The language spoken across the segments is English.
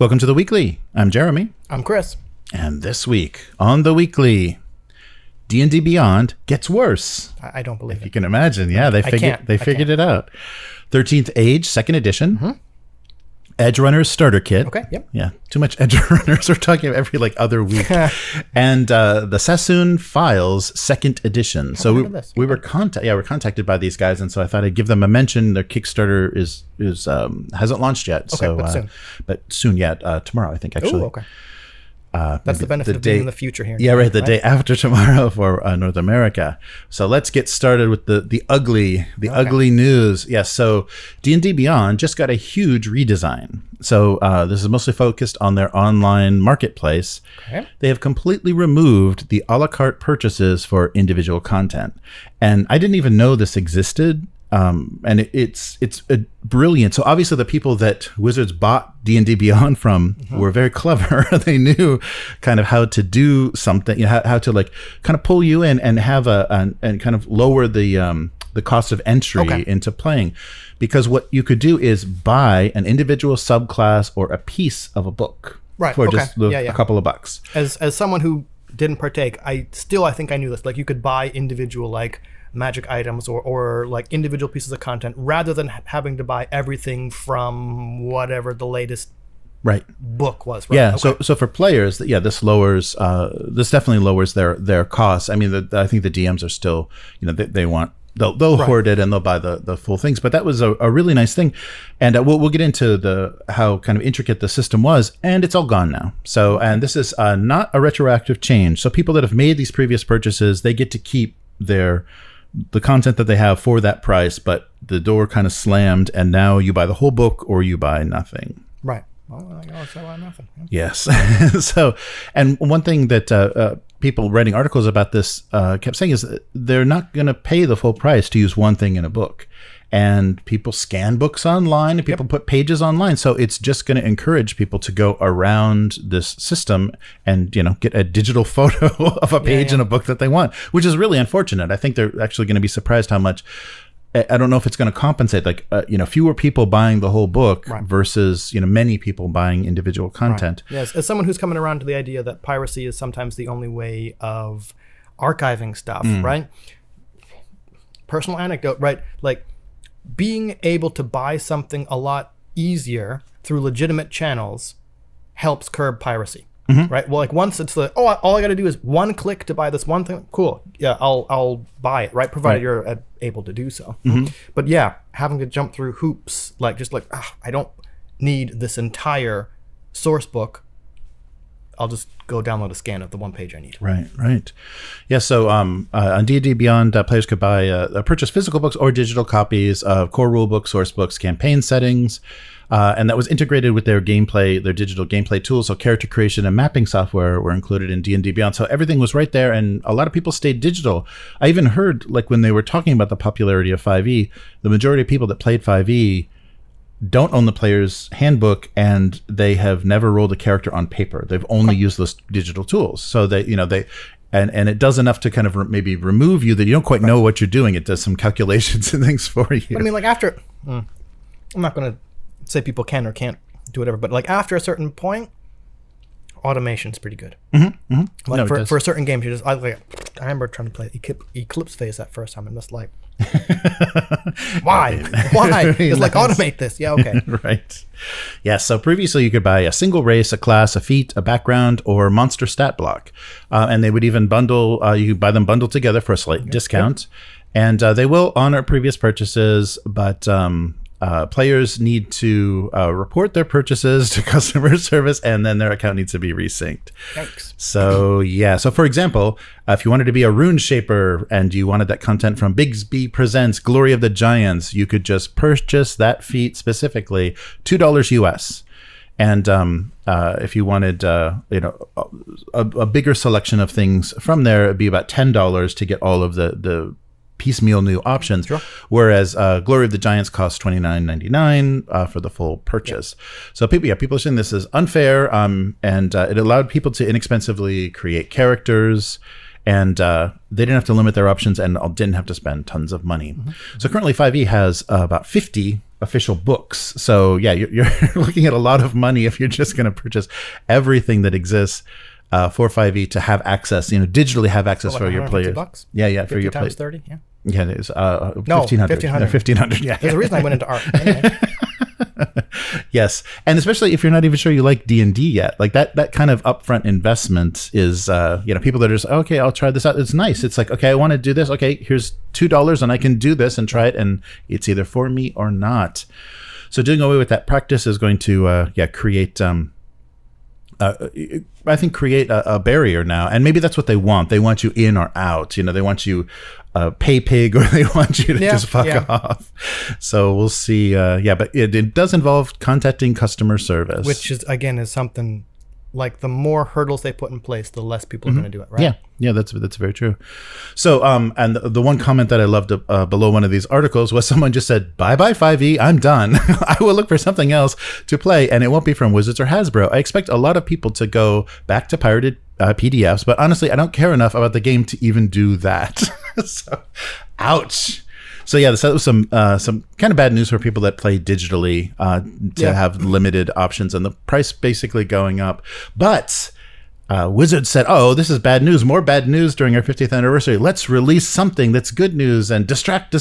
Welcome to the Weekly. I'm Jeremy. I'm Chris. And this week on the Weekly, D&D Beyond gets worse. I don't believe it. You can imagine. Yeah, they figured it out. 13th Age, 2nd edition. Mm-hmm. Edgerunners starter kit. Okay, yep. Yeah, too much Edgerunners. We're talking every other week. And the Sassoon Files 2nd edition. So we were contacted by these guys, and so I thought I'd give them a mention. Their Kickstarter is hasn't launched yet. Okay, so but soon yet. Tomorrow, I think, actually. Oh, okay. That's the benefit of being in the future here. Yeah, right. The day after tomorrow for North America. So let's get started with the ugly news. Yes. So D&D Beyond just got a huge redesign. So this is mostly focused on their online marketplace. Okay. They have completely removed the a la carte purchases for individual content, and I didn't even know this existed. And it's brilliant. So obviously the people that Wizards bought D&D Beyond from were very clever. They knew kind of how to do something, how to kind of pull you in and have and kind of lower the cost of entry into playing, because what you could do is buy an individual subclass or a piece of a book for just a couple of bucks. As someone who didn't partake, I think I knew this. You could buy individual magic items or individual pieces of content rather than having to buy everything from whatever the latest book was. Right? Yeah. Okay. So for players, this lowers. This definitely lowers their costs. I mean, I think the DMs are still, they want. They'll hoard it and they'll buy the full things. But that was a really nice thing, and we'll get into how kind of intricate the system was, and it's all gone now. So, and this is not a retroactive change. So people that have made these previous purchases, they get to keep the content that they have for that price, but the door kind of slammed, and now you buy the whole book or you buy nothing. Right. Well, I also buy nothing. Yeah. Yes. So, and one thing that people writing articles about this kept saying is that they're not going to pay the full price to use one thing in a book. And people scan books online and people put pages online. So it's just going to encourage people to go around this system and, get a digital photo of a page in a book that they want, which is really unfortunate. I think they're actually going to be surprised how much. I don't know if it's going to compensate, fewer people buying the whole book versus, many people buying individual content. Right. Yes. As someone who's coming around to the idea that piracy is sometimes the only way of archiving stuff, right? Personal anecdote, right? Being able to buy something a lot easier through legitimate channels helps curb piracy, right? Well, once it's all I got to do is one click to buy this one thing. Cool, yeah, I'll buy it, right? Provided you're able to do so. But yeah, having to jump through hoops, I don't need this entire source book. I'll just go download a scan of the one page I need. Right. Yeah, so on D&D Beyond, players could purchase physical books or digital copies of core rulebooks, source books, campaign settings, and that was integrated with their digital gameplay tools. So character creation and mapping software were included in D&D Beyond. So everything was right there, and a lot of people stayed digital. I even heard, when they were talking about the popularity of 5e, the majority of people that played 5e don't own the player's handbook, and they have never rolled a character on paper. They've only used those digital tools. So and it does enough to kind of maybe remove you that you don't quite know what you're doing. It does some calculations and things for you. But I mean, after, I'm not going to say people can or can't do whatever, but after a certain point, automation's pretty good. For certain games, you just, I remember trying to play Eclipse Phase that first time, and just why? It's automate this. Yeah, okay. Right. Yeah, so previously you could buy a single race, a class, a feat, a background, or monster stat block. And they would even bundle, you could buy them bundled together for a slight discount. And they will honor previous purchases, but players need to report their purchases to customer service, and then their account needs to be resynced. Thanks. So yeah. So for example, if you wanted to be a rune shaper and you wanted that content from Bigsby Presents Glory of the Giants, you could just purchase that feat specifically, $2 US. And if you wanted, a bigger selection of things from there, it'd be about $10 to get all of the piecemeal new options. Sure. Whereas Glory of the Giants costs $29.99 for the full purchase. Yeah. So people are saying this is unfair, and it allowed people to inexpensively create characters and they didn't have to limit their options and didn't have to spend tons of money. So currently 5e has about 50 official books. So yeah, you're looking at a lot of money if you're just going to purchase everything that exists for 5e to have access, digitally have access for your players. $150? Yeah, for your times 30, yeah. Yeah, it is. No, 1,500. 1,500, yeah. There's a reason I went into art. Anyway. Yes, and especially if you're not even sure you like D&D yet, like that kind of upfront investment is, people that are just, okay, I'll try this out. It's nice. It's like, okay, I want to do this. Okay, here's $2 and I can do this and try it, and it's either for me or not. So doing away with that practice is going to, create. I think create a barrier now, and maybe that's what they want. They want you in or out. They want you pay pig, or they want you to just fuck off. So we'll see. But it does involve contacting customer service, which is something like the more hurdles they put in place, the less people are going to do it, right? Yeah, that's very true. So, and the one comment that I loved below one of these articles was someone just said, "Bye 5e, I'm done. I will look for something else to play, and it won't be from Wizards or Hasbro." I expect a lot of people to go back to pirated PDFs, but honestly, I don't care enough about the game to even do that. So, ouch. So yeah, that was some kind of bad news for people that play digitally to have limited options and the price basically going up. But Wizards said, "Oh, this is bad news. More bad news during our 50th anniversary. Let's release something that's good news and distract."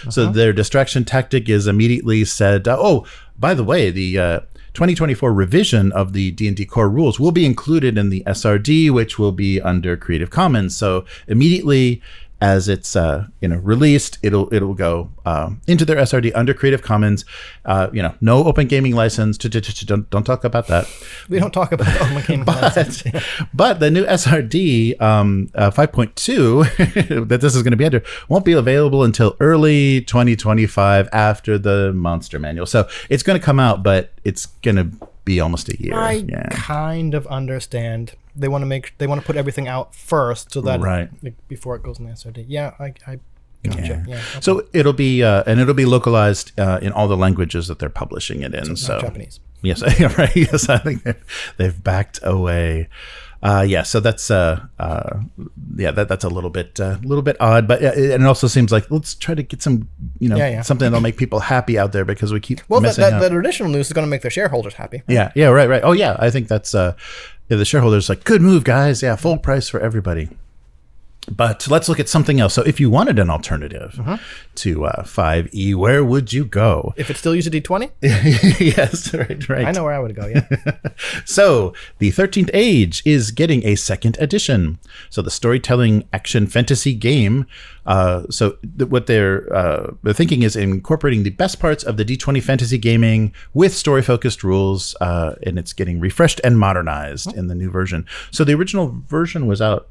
So their distraction tactic is immediately said, "Oh, by the way, the 2024 revision of the D&D core rules will be included in the SRD, which will be under Creative Commons." So immediately, as it's released, it'll go into their SRD under Creative Commons. No open gaming license. Don't talk about that. We don't talk about the open gaming license. But the new SRD 5.2 that this is going to be under won't be available until early 2025 after the Monster Manual. So it's going to come out, but it's going to be almost a year. I kind of understand. They want to put everything out first, so that before it goes in the SRD. Yeah, I gotcha. Yeah. Okay. So it'll be localized in all the languages that they're publishing it in. So Japanese. Yes, right. Yes, I think they've backed away. So that's that's a little bit odd, but it also seems like let's try to get some something that'll make people happy out there, because we keep messing up. The traditional news is going to make their shareholders happy. Right? Yeah, right. Oh yeah, I think that's the shareholders like, good move, guys. Yeah, full price for everybody. But let's look at something else. So if you wanted an alternative to 5e, where would you go? If it still used a D20? Yes, right. I know where I would go, yeah. So the 13th Age is getting a second edition. So the storytelling action fantasy game. What they're thinking is incorporating the best parts of the D20 fantasy gaming with story-focused rules, and it's getting refreshed and modernized in the new version. So the original version was out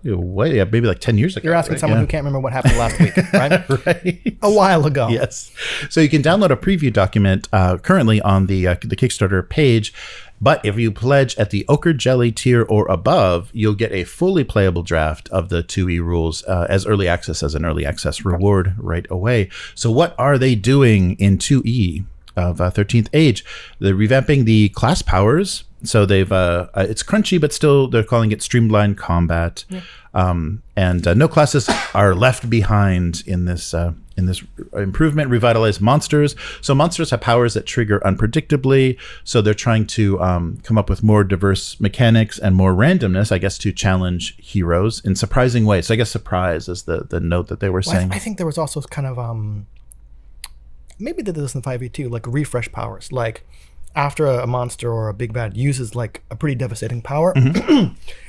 maybe like 10 years ago. You're asking someone who can't remember what happened last week, right? Right. A while ago. Yes. So you can download a preview document currently on the Kickstarter page. But if you pledge at the Ochre Jelly tier or above, you'll get a fully playable draft of the 2E rules as an early access reward right away. So what are they doing in 2E of 13th Age? They're revamping the class powers. So they've it's crunchy, but still they're calling it streamlined combat. Yeah. And no classes are left behind in this improvement. Revitalized monsters. So monsters have powers that trigger unpredictably. So they're trying to come up with more diverse mechanics and more randomness, I guess, to challenge heroes in surprising ways. So I guess surprise is the note that they were saying. I think there was also kind of maybe they did this in 5e too, like refresh powers, like. After a monster or a big bad uses like a pretty devastating power,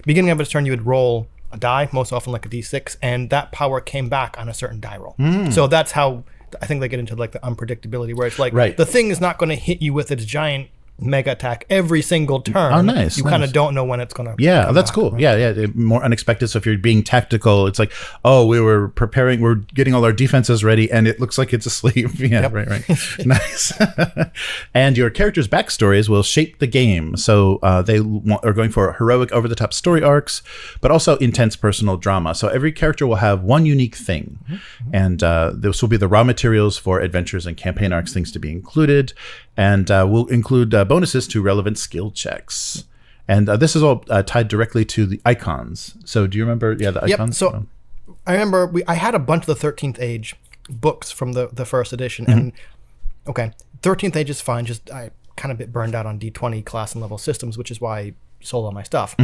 beginning of its turn, you would roll a die, most often like a d6, and that power came back on a certain die roll. So that's how I think they get into like the unpredictability, where it's like the thing is not going to hit you with its giant mega attack every single turn. Oh, nice. You kind of don't know when it's going to. Yeah, that's cool. Right? Yeah, more unexpected. So if you're being tactical, it's like, oh, we're getting all our defenses ready, and it looks like it's asleep. Yeah, right. Nice. And your characters' backstories will shape the game. So they are going for heroic, over-the-top story arcs, but also intense personal drama. So every character will have one unique thing, and this will be the raw materials for adventures and campaign arcs, things to be included. And we'll include bonuses to relevant skill checks. And this is all tied directly to the icons. So do you remember? Yeah, the icons. So I remember I had a bunch of the 13th Age books from the first edition, and okay, 13th Age is fine. Just I kind of bit burned out on D20 class and level systems, which is why I sold all my stuff.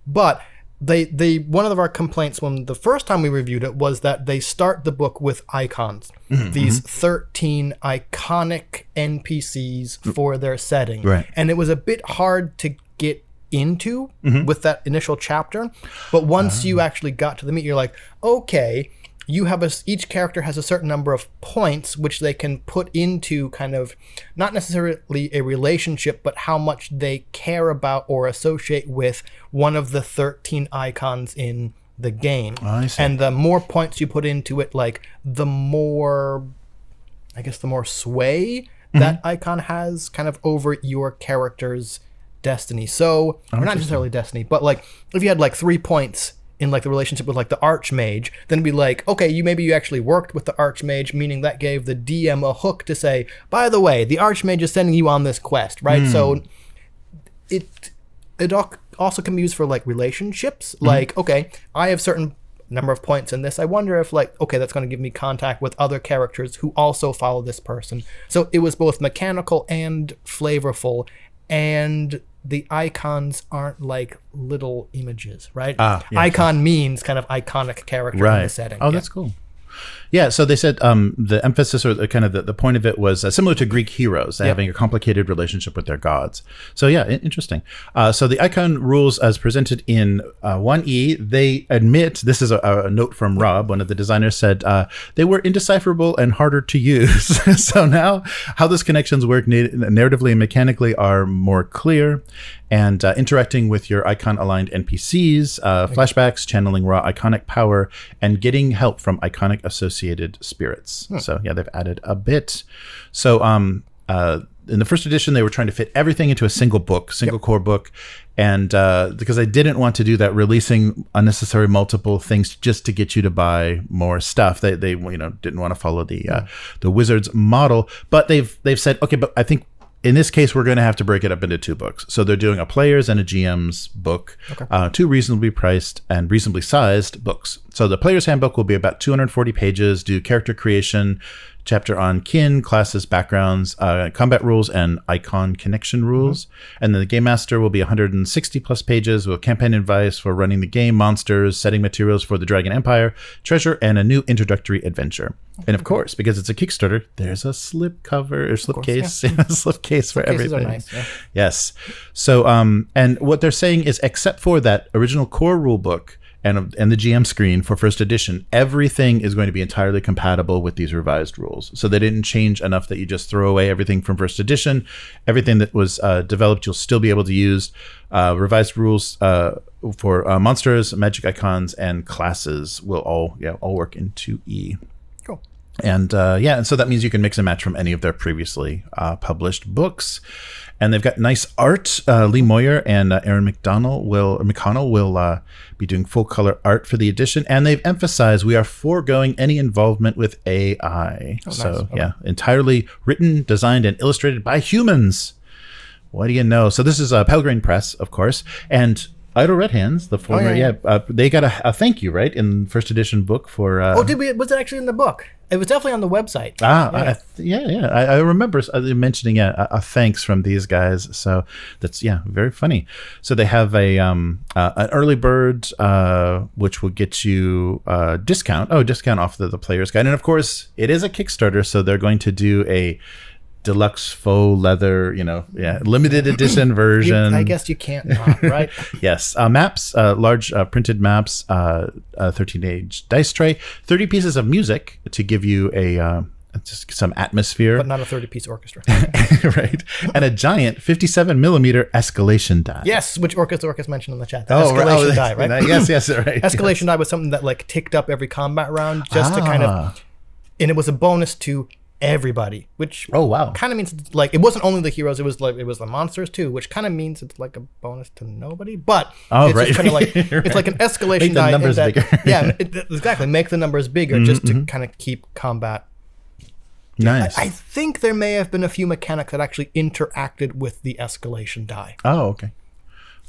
But they one of our complaints when the first time we reviewed it was that they start the book with icons, these 13 iconic NPCs for their setting, right? And it was a bit hard to get into with that initial chapter, but once you actually got to the meat, you're like, okay, you have each character has a certain number of points which they can put into kind of not necessarily a relationship, but how much they care about or associate with one of the 13 icons in the game. I see. And the more points you put into it, like the more, I guess, the more sway that icon has kind of over your character's destiny. So, or not necessarily destiny, but like if you had like 3 points in like the relationship with like the archmage, then it'd be like, okay, maybe you actually worked with the archmage, meaning that gave the DM a hook to say, by the way, the archmage is sending you on this quest, right? So it also can be used for like relationships. Like, okay, I have certain number of points in this. I wonder if like, okay, that's going to give me contact with other characters who also follow this person. So it was both mechanical and flavorful, and the icons aren't like little images, right? Icon means kind of iconic character in the setting. Oh, that's cool. Yeah, so they said the emphasis or the point of it was similar to Greek heroes, having a complicated relationship with their gods. So yeah, interesting. So the icon rules as presented in 1E, they admit, this is a note from Rob, one of the designers, said they were indecipherable and harder to use. So now how those connections work narratively and mechanically are more clear. And interacting with your icon-aligned NPCs, flashbacks, channeling raw iconic power, and getting help from iconic associated spirits. So yeah, they've added a bit. So in the first edition, they were trying to fit everything into a single book, core book. And because I didn't want to do that, releasing unnecessary multiple things just to get you to buy more stuff. They didn't want to follow the Wizards model. But they've said, okay, but I think in this case, we're going to have to break it up into 2 books. So they're doing a player's and a GM's book, 2 reasonably priced and reasonably sized books. So the player's handbook will be about 240 pages, do character creation, chapter on kin, classes, backgrounds, combat rules, and icon connection rules. And then the Game Master will be 160 plus pages with campaign advice for running the game, monsters, setting materials for the Dragon Empire, treasure, and a new introductory adventure. And of course, because it's a Kickstarter, there's a slip cover or slip case, slip case for everything. Nice, Yes. So, and what they're saying is, except for that original core rule book and the GM screen for first edition, everything is going to be entirely compatible with these revised rules. So they didn't change enough that you just throw away everything from first edition. Everything that was developed, you'll still be able to use. Revised rules for monsters, magic icons, and classes will all work in 2E. Cool. And and so that means you can mix and match from any of their previously published books. And they've got nice art. Lee Moyer and Aaron McConnell will be doing full color art for the edition. And they've emphasized we are foregoing any involvement with AI. Oh, so nice. entirely written, designed, and illustrated by humans. What do you know? So this is Pelgrane Press, of course. And Idle Red Hands, the former, they got a thank you, right, in first edition book for. Did we? Was it actually in the book? It was definitely on the website. I remember mentioning a thanks from these guys. So that's very funny. So they have an early bird, which will get you discount off the player's guide, and of course it is a Kickstarter, so they're going to do a deluxe faux leather, limited edition version. I guess you can't not, right? Yes. Maps, large printed maps, 13-age dice tray, 30 pieces of music to give you just some atmosphere. But not a 30-piece orchestra. Right. And a giant 57 millimeter escalation die. Yes, which Orcus mentioned in the chat. Escalation die, right? Yes, right. Escalation die was something that like ticked up every combat round just to kind of, and it was a bonus to everybody, which kind of means like it wasn't only the heroes, it was the monsters too, which kind of means it's like a bonus to nobody, but it's just kind of like it's like an escalation make the numbers bigger. Exactly, make the numbers bigger just to kind of keep combat nice. I think there may have been a few mechanics that actually interacted with the escalation die. Okay.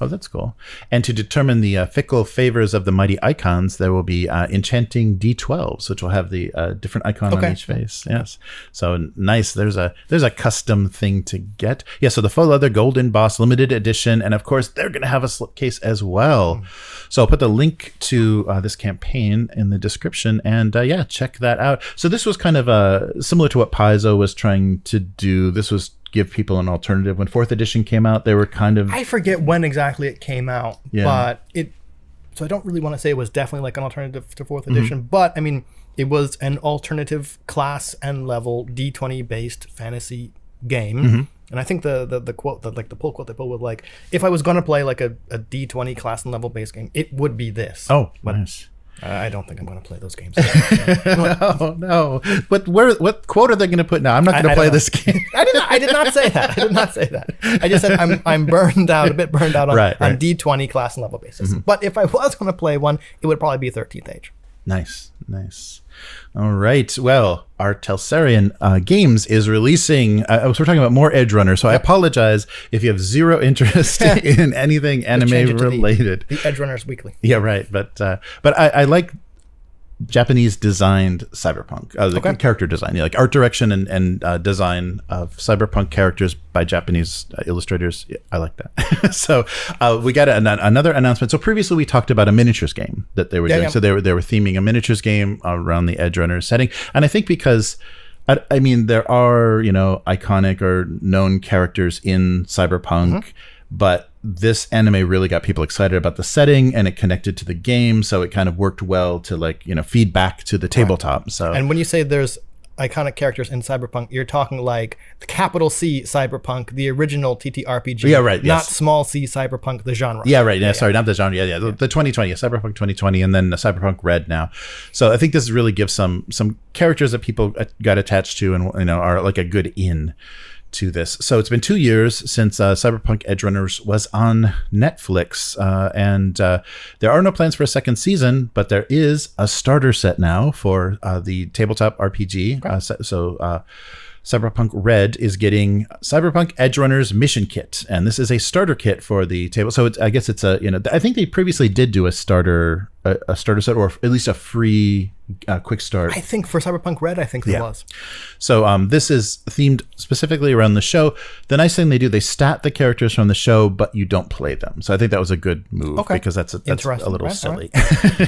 Oh, that's cool. And to determine the fickle favors of the mighty icons, there will be enchanting D12s, which will have the different icon on each face. Yes. So nice. There's a custom thing to get. Yeah. So the faux leather golden boss limited edition, and of course they're going to have a slipcase as well. So I'll put the link to this campaign in the description, and yeah, check that out. So this was kind of similar to what Paizo was trying to do. This was give people an alternative. When 4th edition came out, they were kind of... I forget when exactly it came out, but so I don't really want to say it was definitely like an alternative to 4th edition, but I mean, it was an alternative class and level D20 based fantasy game. And I think the quote, the pull quote they pulled was like, if I was going to play like a D20 class and level based game, it would be this. Oh, nice. I don't think I'm going to play those games. Oh no! But what quote are they going to put now? I'm not going to play this game. I did not say that. I did not say that. I just said I'm burned out, a bit burned out on D20 class and level basis. But if I was going to play one, it would probably be 13th Age. Nice. All right. Well, our Telsarian Games is releasing. We're talking about more Edgerunners, so I apologize if you have zero interest in anything anime related. The Edgerunners Weekly. Yeah, right. But I like Japanese designed cyberpunk, the character design, like art direction and design of cyberpunk characters by Japanese illustrators. Yeah, I like that. So we got another announcement. So previously we talked about a miniatures game that they were doing. Yeah. So they were theming a miniatures game around the Edgerunners setting, and I think because I mean there are iconic or known characters in cyberpunk, but this anime really got people excited about the setting, and it connected to the game, so it kind of worked well to feed back to the tabletop. So, and when you say there's iconic characters in cyberpunk, you're talking like the capital C cyberpunk, the original TTRPG. Yeah, right. Not small c cyberpunk, the genre. Yeah, right. Yeah, sorry, not the genre. Yeah. The 2020, cyberpunk 2020, and then the cyberpunk red now. So I think this really gives some characters that people got attached to and are like a good in to this. So it's been 2 years since Cyberpunk Edgerunners was on Netflix, and there are no plans for a second season, but there is a starter set now for the tabletop RPG. Cyberpunk Red is getting Cyberpunk Edgerunners Mission Kit, and this is a starter kit for the table. So I guess it's I think they previously did do a starter set, or at least a free quick start. I think for Cyberpunk Red, I think there was. So this is themed specifically around the show. The nice thing they do, they stat the characters from the show, but you don't play them. So I think that was a good move, because that's a little silly.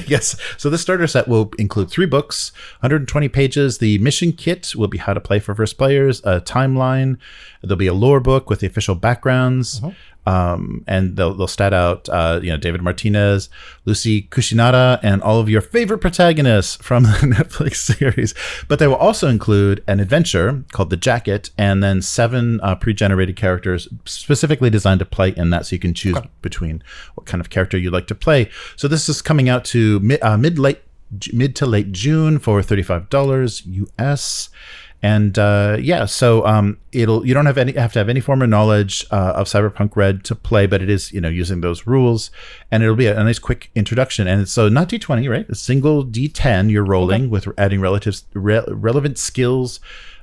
Yes. So the starter set will include 3 books, 120 pages. The mission kit will be how to play for first players, a timeline. There'll be a lore book with the official backgrounds. And they'll stat out, David Martinez, Lucy Kushinada, and all of your favorite protagonists from the Netflix series. But they will also include an adventure called The Jacket, and then 7 pre-generated characters specifically designed to play in that, so you can choose between what kind of character you'd like to play. So this is coming out to mid to late June for $35 US. And so you don't have to have any form of knowledge of Cyberpunk Red to play, but it is using those rules, and it'll be a nice quick introduction. And so not D20, right? A single D10 you're rolling with adding relevant skills,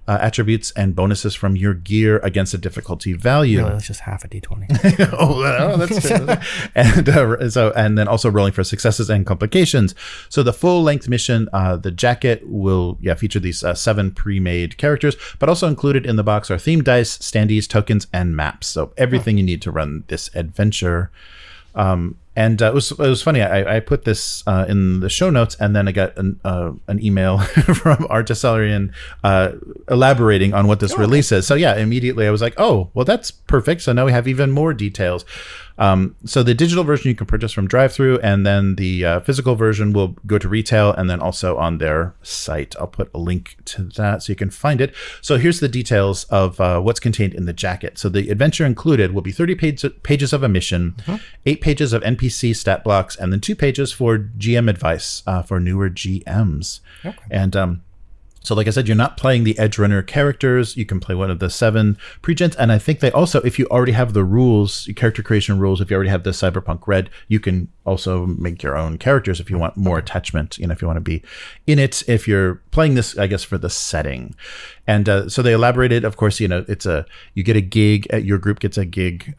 attributes, and bonuses from your gear against a difficulty value. Really, that's just half a D20. That's true. And then also rolling for successes and complications. So the full length mission, The Jacket, will feature these 7 pre-made characters, but also included in the box are themed dice, standees, tokens, and maps. So everything you need to run this adventure. And it was funny. I put this in the show notes, and then I got an email from our Tessarian elaborating on what this release is. So immediately I was like, oh, well, that's perfect. So now we have even more details. So the digital version you can purchase from drive-thru, and then the physical version will go to retail and then also on their site. I'll put a link to that so you can find it. So here's the details of what's contained in The Jacket. So the adventure included will be 30 pages of a mission, 8 pages of NPC stat blocks, and then 2 pages for GM advice for newer GMs. And so like I said, you're not playing the Edgerunner characters. You can play one of the 7 pre-gens. And I think they also, if you already have the rules, character creation rules, if you already have the Cyberpunk Red, you can also make your own characters if you want more attachment, if you want to be in it, if you're playing this, I guess, for the setting. And so they elaborated, of course, you get a gig, your group gets a gig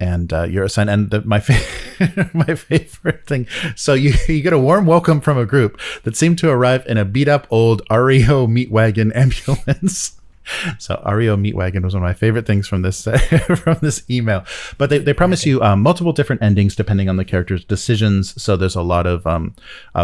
and you're assigned. And my favorite thing. So you get a warm welcome from a group that seemed to arrive in a beat up old REO meat wagon ambulance. So REO meat wagon was one of my favorite things from this from this email. But they promise you multiple different endings depending on the character's decisions. So there's a lot of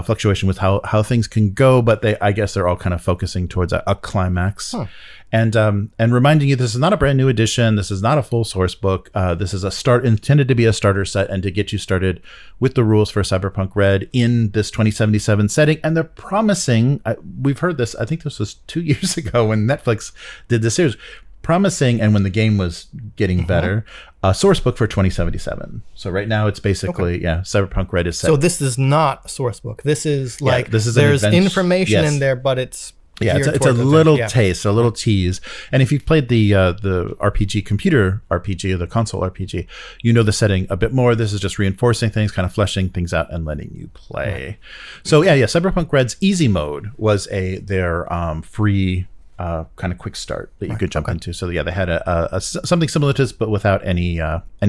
fluctuation with how things can go. But I guess they're all kind of focusing towards a climax. Huh. And reminding you, this is not a brand new edition. This is not a full source book. This is intended to be a starter set and to get you started with the rules for Cyberpunk Red in this 2077 setting. And they're promising, we've heard this, I think this was 2 years ago when Netflix did this series, promising, and when the game was getting better, a source book for 2077. So right now it's basically, Cyberpunk Red is set. So this is not a source book. This is like, there's information in there, but it's... Yeah, it's a little taste, a little tease. And if you've played the RPG, computer RPG, or the console RPG, you know the setting a bit more. This is just reinforcing things, kind of fleshing things out and letting you play. Right. So Cyberpunk Red's easy mode was their free kind of quick start that you could jump into. So they had a something similar to this, but without any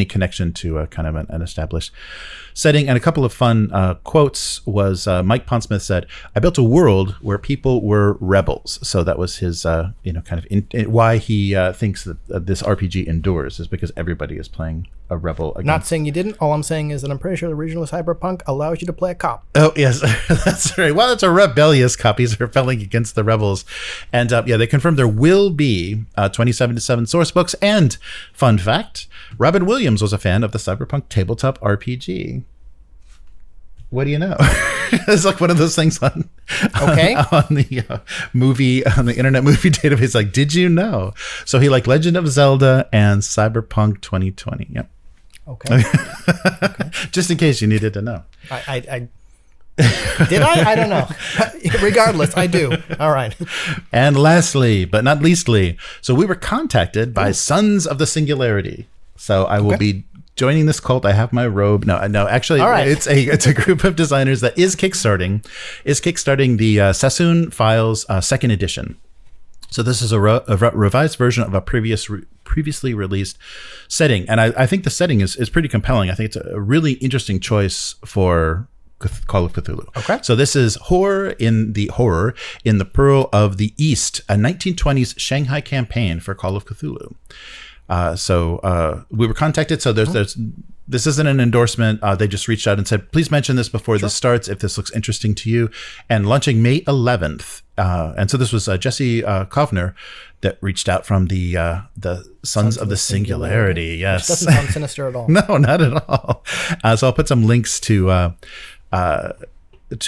connection to a kind of an established setting. And a couple of fun quotes was Mike Pondsmith said, "I built a world where people were rebels." So that was his why he thinks that this RPG endures is because everybody is playing a rebel against. Not saying you didn't. All I'm saying is that I'm pretty sure the original Cyberpunk allows you to play a cop. Oh yes, that's right. Well, it's a rebellious cop. He's rebelling against the rebels. And they confirmed there will be 2077 source books. And fun fact, Robin Williams was a fan of the Cyberpunk tabletop RPG. What do you know? It's like one of those things on the movie, on the Internet Movie Database. Like, did you know? So he liked Legend of Zelda and Cyberpunk 2020. Yep. Okay. Just in case you needed to know. I did I? I don't know. Regardless, I do. All right. And lastly, but not leastly, so we were contacted by Sons of the Singularity. So I will be joining this cult. I have my robe. No, actually, it's a group of designers that is kickstarting the Sassoon Files second edition. So this is a revised version of a previously released setting, and I think the setting is pretty compelling. I think it's a really interesting choice for Call of Cthulhu. Okay. So this is horror in the Pearl of the East, a 1920s Shanghai campaign for Call of Cthulhu. So we were contacted. So this isn't an endorsement. They just reached out and said, please mention this before this starts if this looks interesting to you. And launching May 11th. And so this was Jesse Kovner that reached out from the Sons of the Singularity. Yes. Which doesn't sound sinister at all. No, not at all. So I'll put some links to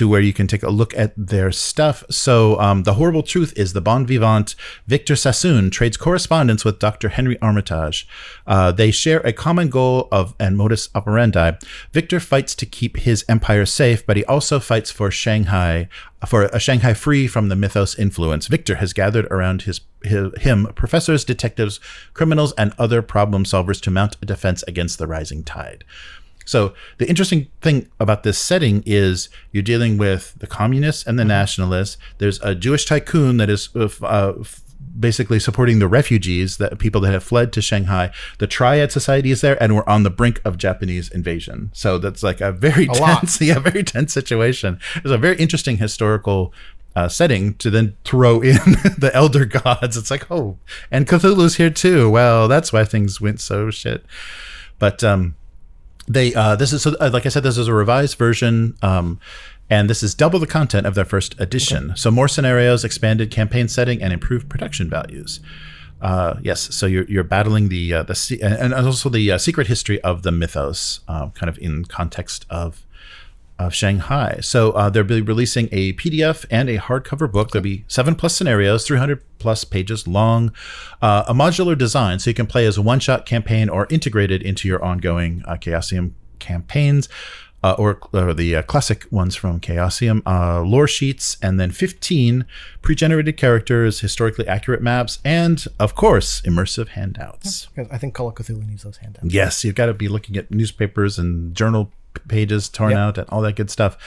where you can take a look at their stuff. So the horrible truth is the bon vivant Victor Sassoon trades correspondence with Dr. Henry Armitage. They share a common goal and modus operandi. Victor fights to keep his empire safe, but he also fights for a Shanghai free from the mythos influence. Victor has gathered around him professors, detectives, criminals, and other problem solvers to mount a defense against the rising tide. So the interesting thing about this setting is you're dealing with the communists and the nationalists. There's a Jewish tycoon that is basically supporting the refugees, that people that have fled to Shanghai. The Triad Society is there, and we're on the brink of Japanese invasion. So that's like a very tense situation. It's a very interesting historical setting to then throw in the elder gods. It's like, oh, and Cthulhu's here too. Well, that's why things went so shit. But this is like I said, this is a revised version, and this is double the content of their first edition. Okay. So more scenarios, expanded campaign setting, and improved production values. Yes, so you're battling the and also the secret history of the mythos, kind of in context of Shanghai. So they'll be releasing a PDF and a hardcover book. There'll be 7+ scenarios, 300+ pages long, a modular design, so you can play as a one-shot campaign or integrated into your ongoing Chaosium campaigns, or the classic ones from Chaosium, lore sheets, and then 15 pre-generated characters, historically accurate maps, and of course immersive handouts. I think Call of Cthulhu needs those handouts. Yes, you've got to be looking at newspapers and journal pages torn out and all that good stuff.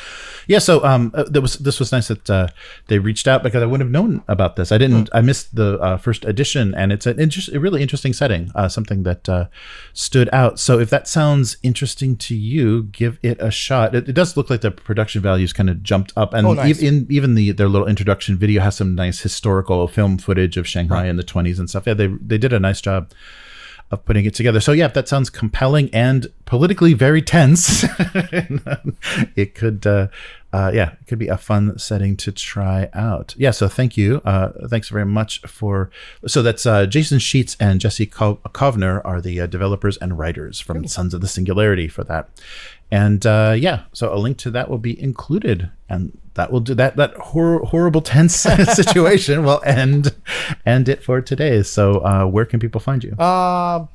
Yeah, so this was nice that they reached out, because I wouldn't have known about this. I missed the first edition, and it's a really interesting setting, something that stood out. So if that sounds interesting to you, give it a shot. It does look like the production values kind of jumped up, and nice. even their little introduction video has some nice historical film footage of Shanghai in the 20s and stuff. Yeah, they did a nice job of putting it together. So yeah, if that sounds compelling and politically very tense, it could it could be a fun setting to try out. Yeah, so thank you. Thanks very much so that's Jason Sheets and Jesse Kovner are the developers and writers from Sons of the Singularity for that. And so a link to that will be included, and that will do that horrible tense situation will end it for today. So where can people find you? My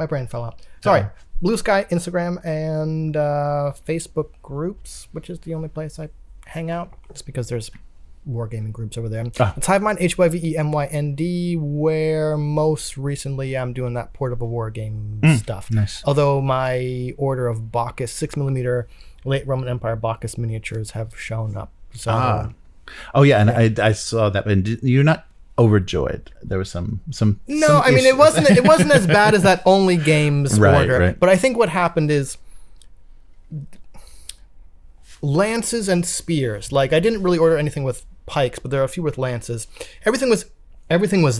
brain fell out. Sorry. Blue Sky, Instagram, and Facebook groups, which is the only place I hang out, just because there's wargaming groups over there. It's Hivemind, HYVEMYND, where most recently I'm doing that portable wargame stuff. Nice. Although my order of Bacchus 6mm late Roman Empire Bacchus miniatures have shown up. So, oh yeah, and I saw that. And you're not overjoyed. There was some. No, I mean it wasn't as bad as that only games order. Right. But I think what happened is lances and spears. Like, I didn't really order anything with pikes, but there are a few with lances. Everything was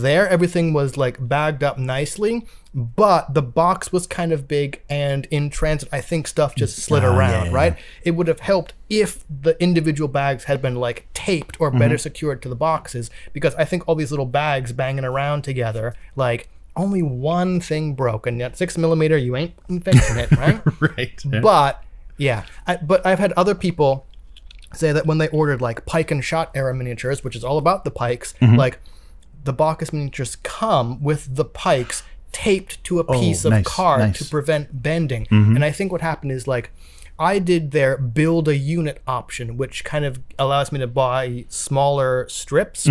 there. Everything was like bagged up nicely, but the box was kind of big, and in transit, I think stuff just slid around, right? It would have helped if the individual bags had been like taped or better secured to the boxes, because I think all these little bags banging around together, like only one thing broke, and at 6mm, you ain't fixing it, right? Right. Yeah. But yeah, but I've had other people say that when they ordered like pike and shot era miniatures, which is all about the pikes, like the Bacchus miniatures come with the pikes taped to a piece of card to prevent bending. And I think what happened is, like, I did their build a unit option, which kind of allows me to buy smaller strips.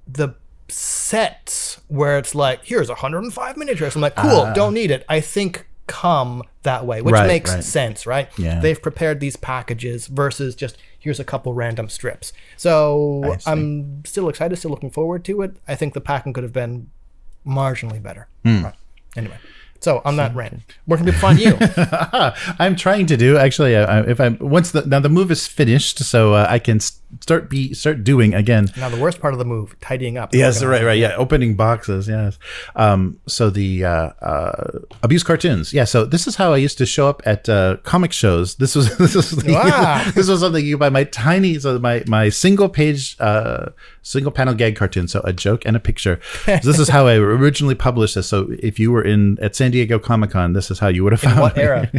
The sets where it's like, here's 105 miniatures, I'm like, cool, don't need it, I think come that way, which makes sense, right? Yeah. They've prepared these packages versus just here's a couple random strips. So I'm still excited, still looking forward to it. I think the packing could have been marginally better. Right. Anyway, so on that rant, where can people find you? I'm trying to do, actually, if I'm once the move is finished, so I can start doing again. Now the worst part of the move, tidying up. Yes, right, yeah, opening boxes. Yes. So the abuse cartoons. Yeah. So this is how I used to show up at comic shows. This was something you buy my single page single panel gag cartoon. So a joke and a picture. So this is how I originally published this. So if you were at San Diego Comic-Con, this is how you would have found what era?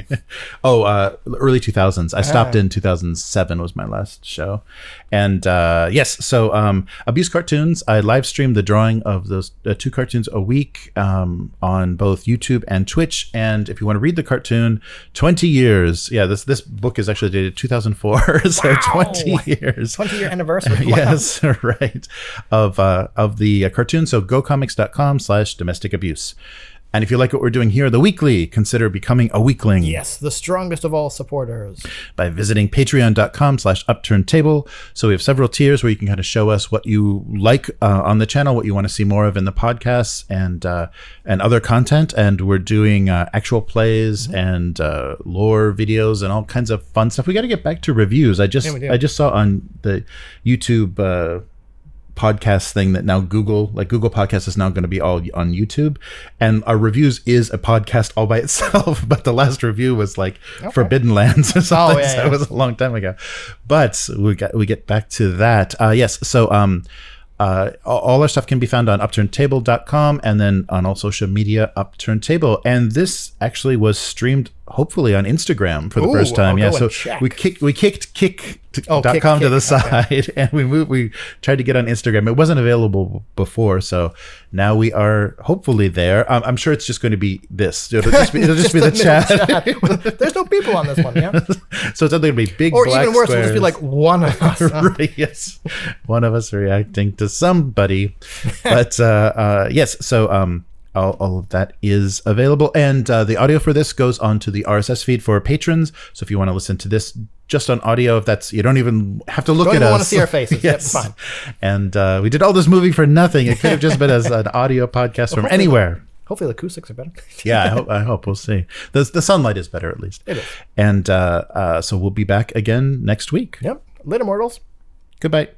Early 2000s. I stopped in 2007 was my last show. And yes, so Abuse Cartoons, I live stream the drawing of those 2 cartoons a week on both YouTube and Twitch. And if you want to read the cartoon, 20 years. Yeah, this book is actually dated 2004, so 20 years. 20-year anniversary. Wow. Yes, right. Of the cartoon. So gocomics.com/domestic abuse. And if you like what we're doing here, the weekly, consider becoming a weekling. Yes, the strongest of all supporters. By visiting patreon.com/upturntable. So we have several tiers where you can kind of show us what you like on the channel, what you want to see more of in the podcasts, and other content. And we're doing actual plays and lore videos and all kinds of fun stuff. We got to get back to reviews. I just saw on the YouTube podcast thing that now Google Podcast is now going to be all on YouTube, and our reviews is a podcast all by itself. But the last review was like Forbidden Lands or something. So it was a long time ago. But we get back to that. Yes. So all our stuff can be found on upturntable.com, and then on all social media, upturntable. And this actually was streamed hopefully on Instagram for the first time. Yeah, so we kicked kick.com to the side, and we tried to get on Instagram. It wasn't available before, so now we are hopefully there. I'm sure it's just going to be this. It'll just be the chat. There's no people on this one, yeah. So it's either going to be big, or black even worse, squares. it'll just be like one of us. Right, yes, one of us reacting to somebody. But yes, so all of that is available. And the audio for this goes onto the RSS feed for patrons. So if you want to listen to this just on audio, if that's, you don't even have to look at us. Don't want to see our faces. Yes. Yep, fine. And we did all this movie for nothing. It could have just been as an audio podcast from anywhere. Hopefully the acoustics are better. Yeah, I hope. We'll see. The sunlight is better, at least. It is. And so we'll be back again next week. Yep. Later, mortals. Goodbye.